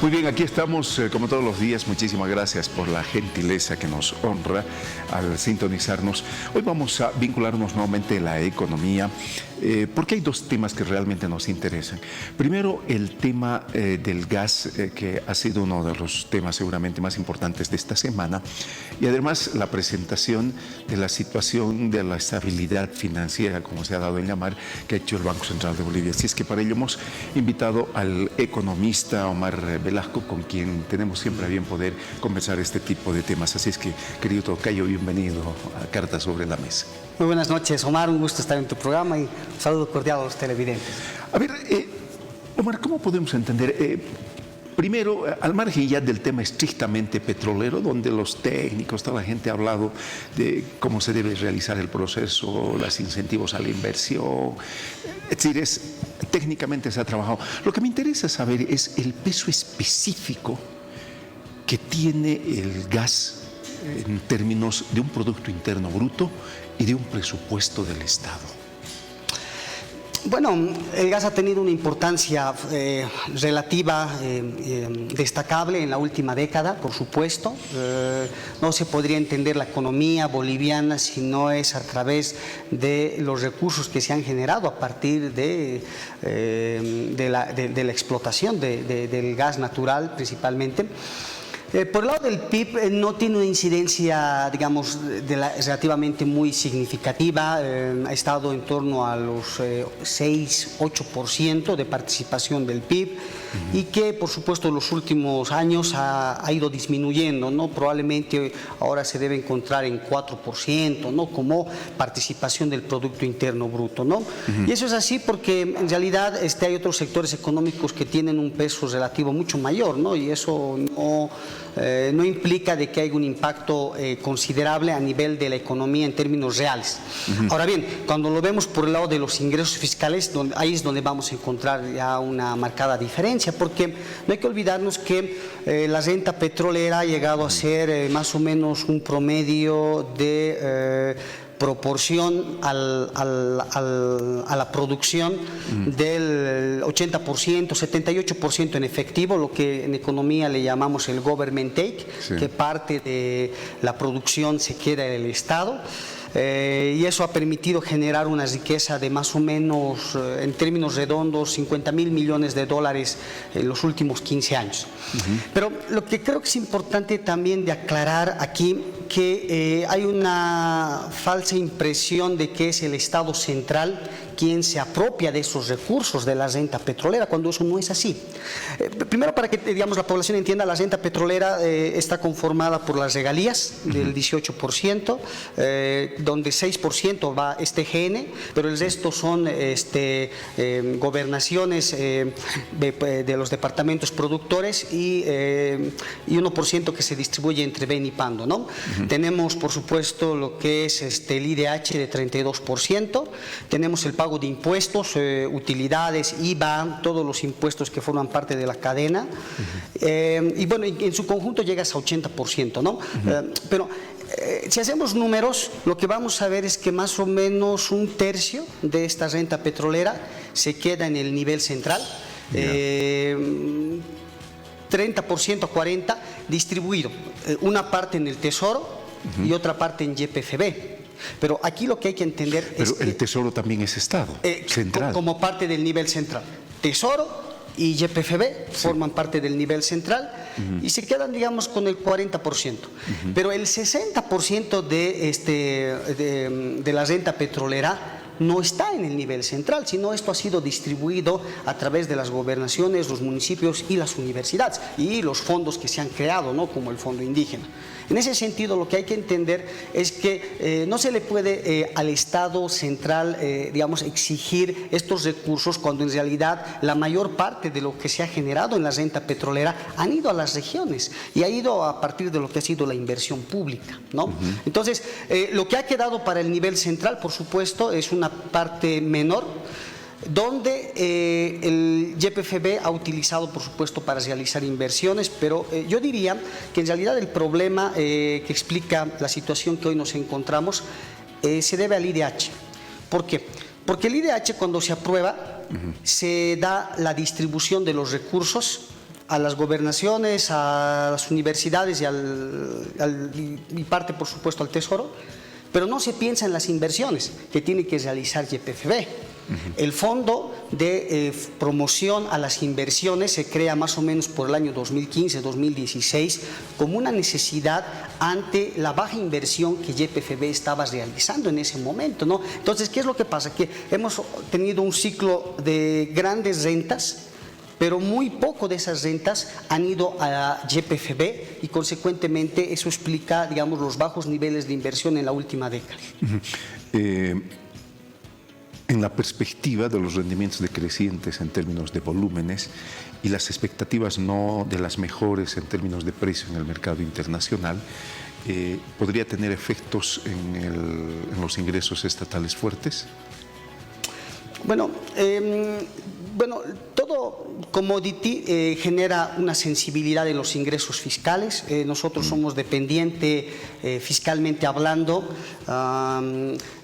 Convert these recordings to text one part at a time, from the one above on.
Muy bien, aquí estamos como todos los días. Muchísimas gracias por la gentileza que nos honra al sintonizarnos. Hoy vamos a vincularnos nuevamente a la economía, porque hay dos temas que realmente nos interesan. Primero, el tema del gas, que ha sido uno de los temas seguramente más importantes de esta semana, y además la presentación de la situación de la estabilidad financiera, como se ha dado en llamar, que ha hecho el Banco Central de Bolivia. Así es que para ello hemos invitado al economista Omar Velasco, con quien tenemos siempre a bien poder conversar este tipo de temas. Así es que, querido tocayo, bienvenido a Cartas sobre la Mesa. Muy buenas noches, Omar, un gusto estar en tu programa y un saludo cordial a los televidentes. A ver, Omar, ¿cómo podemos entender? Primero, al margen ya del tema estrictamente petrolero, donde los técnicos, toda la gente ha hablado de cómo se debe realizar el proceso, los incentivos a la inversión, es decir, técnicamente se ha trabajado. Lo que me interesa saber es el peso específico que tiene el gas en términos de un Producto Interno Bruto y de un presupuesto del Estado. Bueno, el gas ha tenido una importancia relativa, destacable en la última década, por supuesto. No se podría entender la economía boliviana si no es a través de los recursos que se han generado a partir de la explotación del gas natural principalmente. Por el lado del PIB no tiene una incidencia, digamos, relativamente muy significativa. Ha estado en torno a los 6-8% de participación del PIB y que, por supuesto, en los últimos años ha ido disminuyendo, ¿no? Probablemente ahora se debe encontrar en 4%, ¿no? Como participación del Producto Interno Bruto, ¿no? Y eso es así porque en realidad hay otros sectores económicos que tienen un peso relativo mucho mayor, ¿no? Y eso no implica de que haya un impacto considerable a nivel de la economía en términos reales. Ahora bien, cuando lo vemos por el lado de los ingresos fiscales, ahí es donde vamos a encontrar ya una marcada diferencia, porque no hay que olvidarnos que la renta petrolera ha llegado a ser más o menos un promedio de proporción a la producción del 80%, 78% en efectivo, lo que en economía le llamamos el government take, sí, que parte de la producción se queda en el Estado. Y eso ha permitido generar una riqueza de más o menos, en términos redondos, 50.000 millones de dólares en los últimos 15 años. Pero lo que creo que es importante también de aclarar aquí, que hay una falsa impresión de que es el Estado central quien se apropia de esos recursos de la renta petrolera, cuando eso no es así. Primero, para que digamos, la población entienda, la renta petrolera está conformada por las regalías del 18%, donde 6% va TGN, pero el resto son gobernaciones de los departamentos productores y 1% que se distribuye entre BEN y Pando, ¿no? Tenemos, por supuesto, lo que es el IDH de 32%, tenemos el pago de impuestos, utilidades, IVA, todos los impuestos que forman parte de la cadena, y bueno, en su conjunto llegas a 80%, ¿no? Pero si hacemos números, lo que vamos a ver es que más o menos un tercio de esta renta petrolera se queda en el nivel central, 30%, 40% distribuido, una parte en el Tesoro y otra parte en YPFB. Pero aquí lo que hay que entender es que el Tesoro también es Estado central. Como parte del nivel central. Tesoro y YPFB forman parte del nivel central y se quedan, digamos, con el 40%. Pero el 60% de la renta petrolera no está en el nivel central, sino esto ha sido distribuido a través de las gobernaciones, los municipios y las universidades y los fondos que se han creado, ¿no? Como el Fondo Indígena. En ese sentido, lo que hay que entender es que no se le puede al Estado central, digamos, exigir estos recursos cuando en realidad la mayor parte de lo que se ha generado en la renta petrolera han ido a las regiones y ha ido a partir de lo que ha sido la inversión pública, ¿no? Entonces, lo que ha quedado para el nivel central, por supuesto, es una parte menor, donde el YPFB ha utilizado, por supuesto, para realizar inversiones, pero yo diría que en realidad el problema que explica la situación que hoy nos encontramos se debe al IDH. ¿Por qué? Porque el IDH, cuando se aprueba, se da la distribución de los recursos a las gobernaciones, a las universidades y parte, por supuesto, al Tesoro, pero no se piensa en las inversiones que tiene que realizar YPFB. El fondo de promoción a las inversiones se crea más o menos por el año 2015-2016 como una necesidad ante la baja inversión que YPFB estaba realizando en ese momento, ¿no? Entonces, ¿qué es lo que pasa? Que hemos tenido un ciclo de grandes rentas, pero muy poco de esas rentas han ido a YPFB y consecuentemente eso explica, digamos, los bajos niveles de inversión en la última década. En la perspectiva de los rendimientos decrecientes en términos de volúmenes y las expectativas no de las mejores en términos de precio en el mercado internacional, ¿podría tener efectos en los ingresos estatales fuertes? Bueno, todo commodity genera una sensibilidad en los ingresos fiscales. Nosotros somos dependientes fiscalmente hablando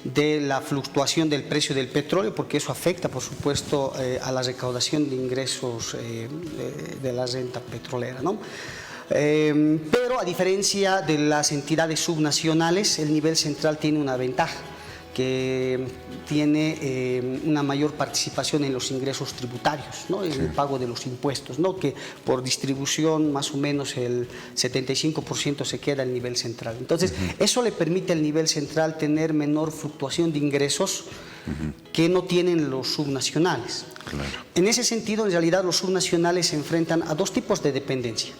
de la fluctuación del precio del petróleo, porque eso afecta, por supuesto, a la recaudación de ingresos de la renta petrolera, ¿no? Pero a diferencia de las entidades subnacionales, el nivel central tiene una ventaja, que tiene una mayor participación en los ingresos tributarios, ¿no? En el pago de los impuestos, ¿no? Que por distribución más o menos el 75% se queda al nivel central. Entonces, eso le permite al nivel central tener menor fluctuación de ingresos que no tienen los subnacionales. Claro. En ese sentido, en realidad, los subnacionales se enfrentan a dos tipos de dependencia.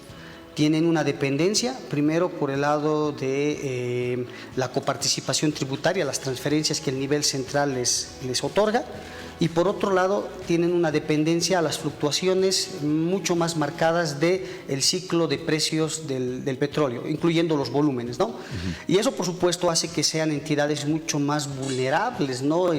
Tienen una dependencia, primero por el lado de la coparticipación tributaria, las transferencias que el nivel central les otorga, y por otro lado tienen una dependencia a las fluctuaciones mucho más marcadas del ciclo de precios del petróleo, incluyendo los volúmenes, ¿no? Y eso, por supuesto, hace que sean entidades mucho más vulnerables, ¿no?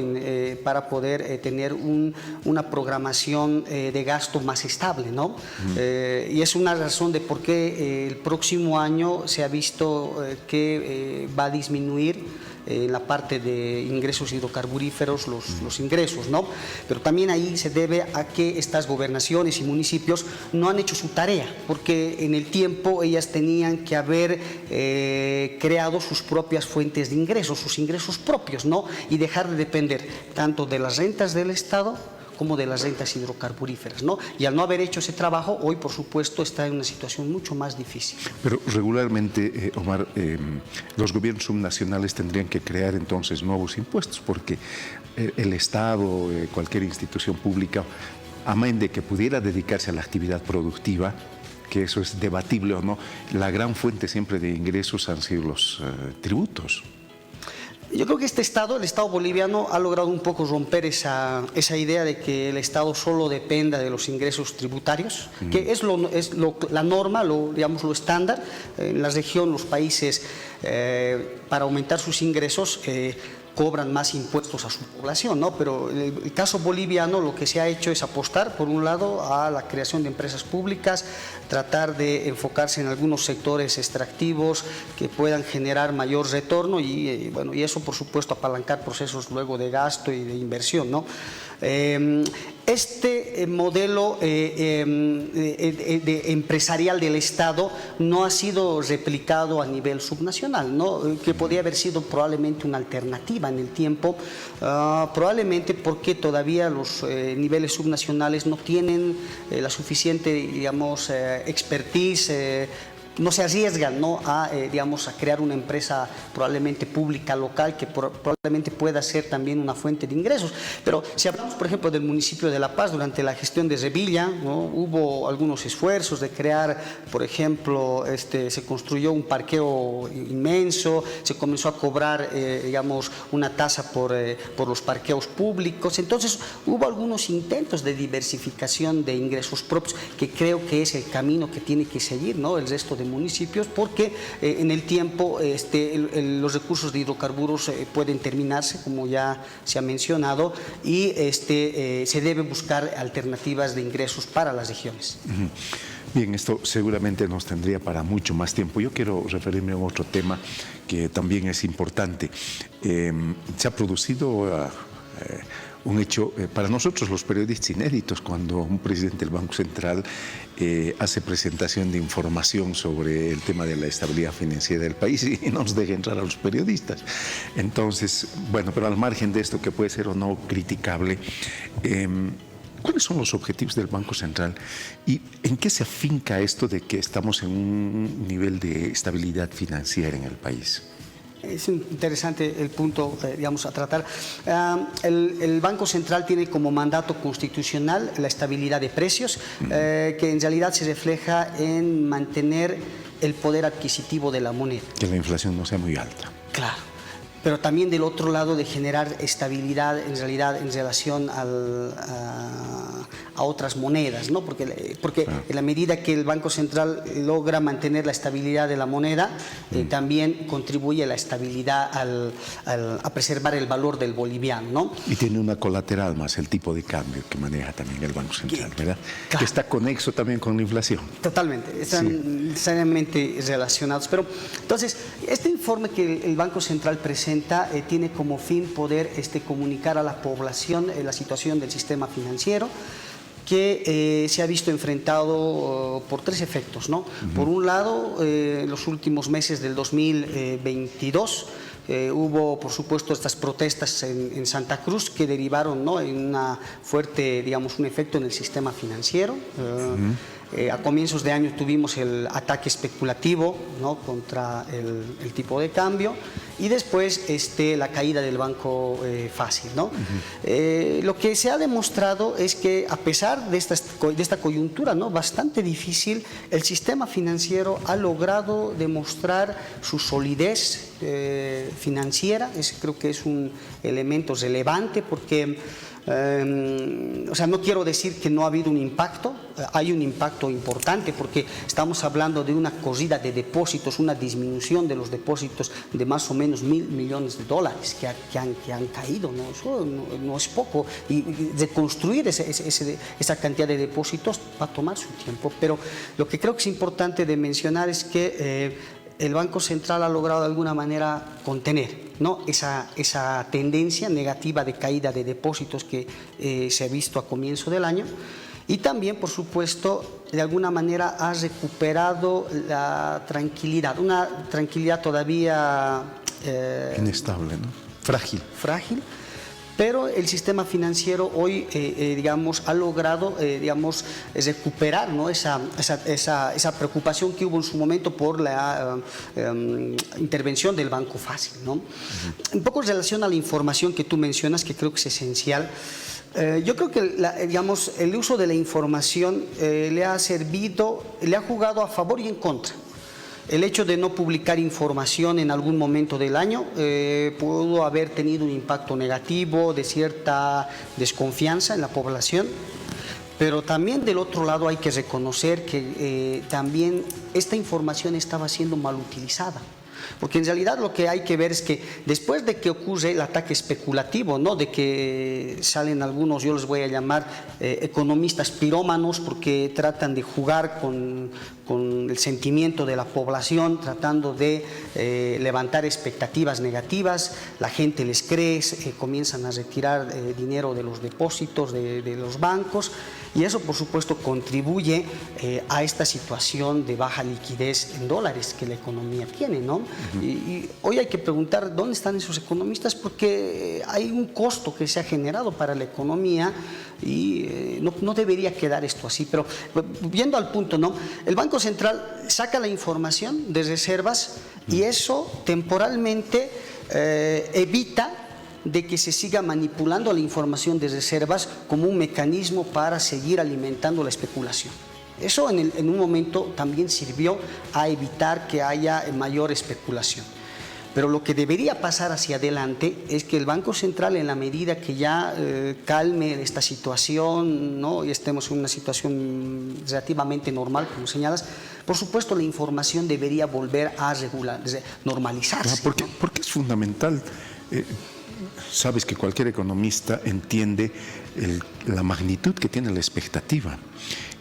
Para poder tener una programación de gasto más estable, ¿no? Y es una razón de por qué el próximo año se ha visto que va a disminuir en la parte de ingresos hidrocarburíferos los ingresos, ¿no? Pero también ahí se debe a que estas gobernaciones y municipios no han hecho su tarea, porque en el tiempo ellas tenían que haber creado sus propias fuentes de ingresos, sus ingresos propios, ¿no? Y dejar de depender tanto de las rentas del Estado como de las rentas hidrocarburíferas, ¿no? Y al no haber hecho ese trabajo, hoy, por supuesto, está en una situación mucho más difícil. Pero regularmente, Omar, los gobiernos subnacionales tendrían que crear entonces nuevos impuestos, porque el Estado, cualquier institución pública, amén de que pudiera dedicarse a la actividad productiva, que eso es debatible o no, la gran fuente siempre de ingresos han sido los tributos. Yo creo que el Estado boliviano ha logrado un poco romper esa idea de que el Estado solo dependa de los ingresos tributarios, que es la norma, digamos, lo estándar. En la región, los países, para aumentar sus ingresos, cobran más impuestos a su población, ¿no? Pero en el caso boliviano lo que se ha hecho es apostar, por un lado, a la creación de empresas públicas, tratar de enfocarse en algunos sectores extractivos que puedan generar mayor retorno y eso, por supuesto, apalancar procesos luego de gasto y de inversión, ¿no? Este modelo empresarial del Estado no ha sido replicado a nivel subnacional, ¿no? Que podría haber sido probablemente una alternativa en el tiempo, probablemente porque todavía los niveles subnacionales no tienen la suficiente, digamos, expertise, no se arriesgan, ¿no? Digamos, a crear una empresa probablemente pública local que probablemente pueda ser también una fuente de ingresos. Pero si hablamos, por ejemplo, del municipio de La Paz, durante la gestión de Revilla, ¿no? Hubo algunos esfuerzos de crear, por ejemplo, se construyó un parqueo inmenso, se comenzó a cobrar, digamos, una tasa por los parqueos públicos. Entonces, hubo algunos intentos de diversificación de ingresos propios que creo que es el camino que tiene que seguir, ¿no? El resto de municipios, porque en el tiempo los recursos de hidrocarburos pueden terminarse, como ya se ha mencionado, y se debe buscar alternativas de ingresos para las regiones. Bien, esto seguramente nos tendría para mucho más tiempo. Yo quiero referirme a otro tema que también es importante. Se ha producido un hecho para nosotros los periodistas inéditos, cuando un presidente del Banco Central hace presentación de información sobre el tema de la estabilidad financiera del país y nos deja entrar a los periodistas. Entonces, bueno, pero al margen de esto, que puede ser o no criticable, ¿cuáles son los objetivos del Banco Central y en qué se afinca esto de que estamos en un nivel de estabilidad financiera en el país? Es interesante el punto, digamos, a tratar. El Banco Central tiene como mandato constitucional la estabilidad de precios, que en realidad se refleja en mantener el poder adquisitivo de la moneda. Que la inflación no sea muy alta. Claro, pero también del otro lado de generar estabilidad en realidad en relación a otras monedas, ¿no? Porque en la medida que el Banco Central logra mantener la estabilidad de la moneda, también contribuye a la estabilidad, a preservar el valor del boliviano, ¿no? Y tiene una colateral más, el tipo de cambio que maneja también el Banco Central, ¿verdad? Claro. Que está conexo también con la inflación. Totalmente, están necesariamente relacionados. Pero entonces, este informe que el Banco Central presenta tiene como fin poder comunicar a la población la situación del sistema financiero, que se ha visto enfrentado por tres efectos, ¿no? Por un lado, los últimos meses del 2022 hubo, por supuesto, estas protestas en Santa Cruz que derivaron, ¿no?, en una fuerte, digamos, un efecto en el sistema financiero. A comienzos de año tuvimos el ataque especulativo, ¿no?, contra el tipo de cambio, y después la caída del banco fácil, ¿no? Lo que se ha demostrado es que, a pesar de esta coyuntura, ¿no?, bastante difícil, el sistema financiero ha logrado demostrar su solidez financiera. Creo que es un elemento relevante porque o sea, no quiero decir que no ha habido un impacto, hay un impacto importante porque estamos hablando de una corrida de depósitos, una disminución de los depósitos de más o menos $1.000 millones que han caído, ¿no? Eso no es poco, y reconstruir esa cantidad de depósitos va a tomar su tiempo, pero lo que creo que es importante de mencionar es que el Banco Central ha logrado de alguna manera contener, ¿no?, esa tendencia negativa de caída de depósitos que se ha visto a comienzo del año, y también, por supuesto, de alguna manera ha recuperado la tranquilidad, una tranquilidad todavía inestable, ¿no? Frágil. Pero el sistema financiero hoy, digamos, ha logrado, digamos, recuperar, ¿no?, esa preocupación que hubo en su momento por la intervención del banco fácil, ¿no? Un poco en relación a la información que tú mencionas, que creo que es esencial. Yo creo que digamos, el uso de la información le ha jugado a favor y en contra. El hecho de no publicar información en algún momento del año pudo haber tenido un impacto negativo, de cierta desconfianza en la población, pero también del otro lado hay que reconocer que también esta información estaba siendo mal utilizada. Porque en realidad lo que hay que ver es que después de que ocurre el ataque especulativo, ¿no?, de que salen algunos, yo les voy a llamar economistas pirómanos, porque tratan de jugar con el sentimiento de la población, tratando de levantar expectativas negativas, la gente les cree, comienzan a retirar dinero de los depósitos de los bancos, y eso, por supuesto, contribuye a esta situación de baja liquidez en dólares que la economía tiene, ¿no? Y hoy hay que preguntar dónde están esos economistas, porque hay un costo que se ha generado para la economía y no debería quedar esto así. Pero viendo al punto, ¿no?, el Banco Central saca la información de reservas y eso temporalmente evita de que se siga manipulando la información de reservas como un mecanismo para seguir alimentando la especulación. Eso en un momento también sirvió a evitar que haya mayor especulación. Pero lo que debería pasar hacia adelante es que el Banco Central, en la medida que ya calme esta situación, ¿no?, y estemos en una situación relativamente normal, como señalas, por supuesto la información debería volver a normalizarse. ¿Por qué es fundamental? Sabes que cualquier economista entiende la magnitud que tiene la expectativa,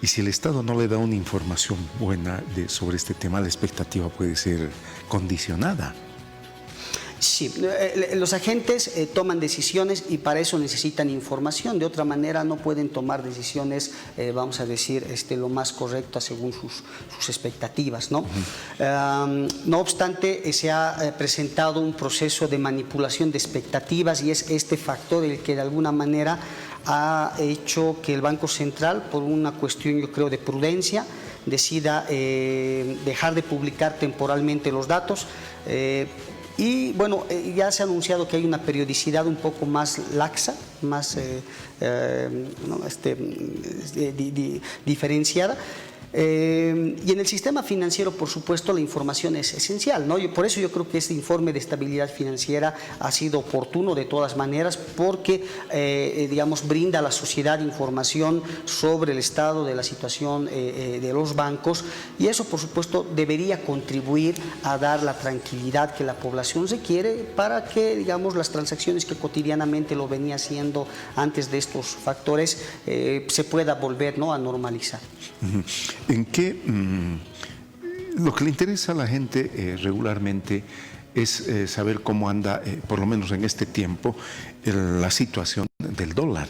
y si el Estado no le da una información buena sobre este tema, la expectativa puede ser condicionada. Sí, los agentes toman decisiones y para eso necesitan información. De otra manera no pueden tomar decisiones, vamos a decir, lo más correctas según sus expectativas, ¿no? No obstante, se ha presentado un proceso de manipulación de expectativas y es este factor el que de alguna manera ha hecho que el Banco Central, por una cuestión yo creo de prudencia, decida dejar de publicar temporalmente los datos. Y bueno, ya se ha anunciado que hay una periodicidad un poco más laxa, más ¿no? diferenciada. Y en el sistema financiero, por supuesto, la información es esencial, ¿no? Por eso yo creo que este informe de estabilidad financiera ha sido oportuno de todas maneras, porque, digamos, brinda a la sociedad información sobre el estado de la situación de los bancos y eso, por supuesto, debería contribuir a dar la tranquilidad que la población requiere para que, digamos, las transacciones que cotidianamente lo venía haciendo antes de estos factores se pueda volver, ¿no?, a normalizar. ¿En qué lo que le interesa a la gente regularmente es saber cómo anda, por lo menos en este tiempo, la situación del dólar?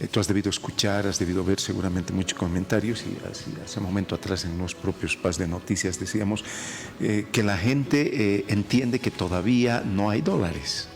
Tú has debido escuchar, has debido ver seguramente muchos comentarios y hace un momento atrás en los propios PAS de noticias decíamos que la gente entiende que todavía no hay dólares.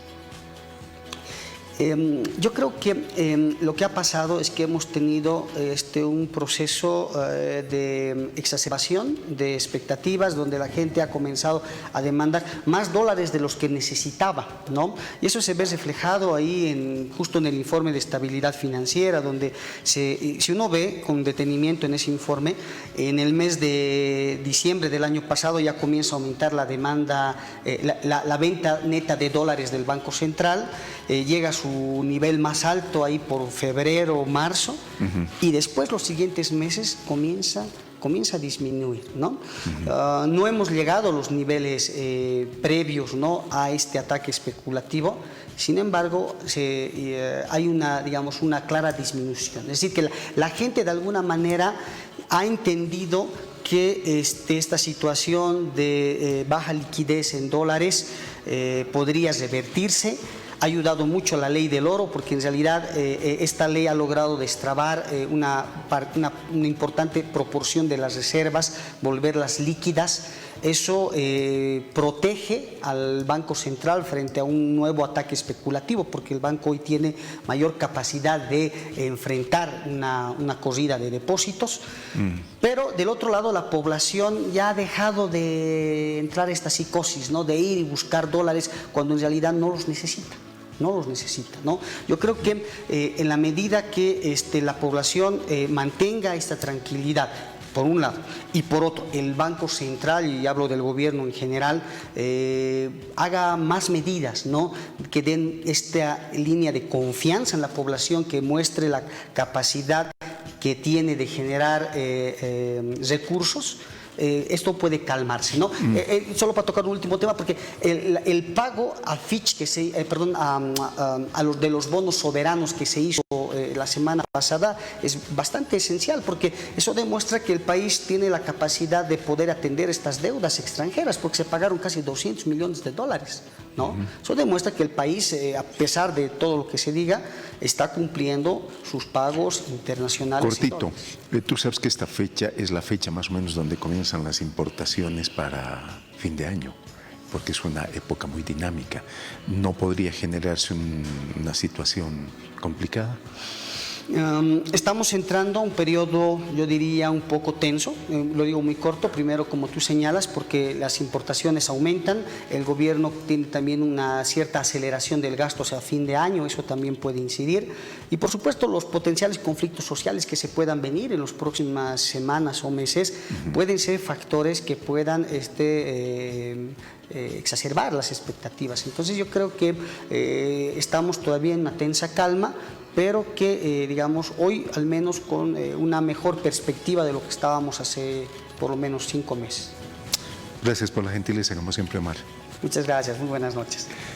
Yo creo que lo que ha pasado es que hemos tenido un proceso de exacerbación de expectativas donde la gente ha comenzado a demandar más dólares de los que necesitaba, ¿no? Y eso se ve reflejado ahí justo en el informe de estabilidad financiera, donde si uno ve con detenimiento en ese informe, en el mes de diciembre del año pasado ya comienza a aumentar la demanda, la venta neta de dólares del Banco Central, llega a su nivel más alto ahí por febrero o marzo, y después los siguientes meses comienza a disminuir, ¿no? No hemos llegado a los niveles previos, ¿no?, a este ataque especulativo. Sin embargo, hay digamos, una clara disminución. Es decir, que la gente de alguna manera ha entendido que esta situación de baja liquidez en dólares podría revertirse. Ha ayudado mucho la ley del oro porque en realidad esta ley ha logrado destrabar una importante proporción de las reservas, volverlas líquidas. Eso protege al Banco Central frente a un nuevo ataque especulativo porque el banco hoy tiene mayor capacidad de enfrentar una corrida de depósitos. Pero del otro lado la población ya ha dejado de entrar esta psicosis, ¿no?, de ir y buscar dólares cuando en realidad no los necesita. ¿no? Yo creo que en la medida que la población mantenga esta tranquilidad, por un lado, y por otro, el Banco Central, y hablo del gobierno en general, haga más medidas, ¿no?, que den esta línea de confianza en la población, que muestre la capacidad que tiene de generar recursos. Esto puede calmarse, ¿no? Solo para tocar un último tema, porque el pago a Fitch, a los de los bonos soberanos que se hizo la semana pasada es bastante esencial, porque eso demuestra que el país tiene la capacidad de poder atender estas deudas extranjeras, porque se pagaron casi 200 millones de dólares, ¿no? Eso demuestra que el país, a pesar de todo lo que se diga, está cumpliendo sus pagos internacionales. Cortito, tú sabes que esta fecha es la fecha más o menos donde comienzan las importaciones para fin de año, porque es una época muy dinámica. ¿No podría generarse una situación complicada? Estamos entrando a un periodo, yo diría, un poco tenso, lo digo muy corto, primero como tú señalas, porque las importaciones aumentan, el gobierno tiene también una cierta aceleración del gasto hacia fin de año, eso también puede incidir, y por supuesto los potenciales conflictos sociales que se puedan venir en las próximas semanas o meses pueden ser factores que puedan exacerbar las expectativas. Entonces yo creo que estamos todavía en una tensa calma, pero que, digamos, hoy al menos con una mejor perspectiva de lo que estábamos hace por lo menos 5 meses. Gracias por la gentileza, como siempre, Omar. Muchas gracias, muy buenas noches.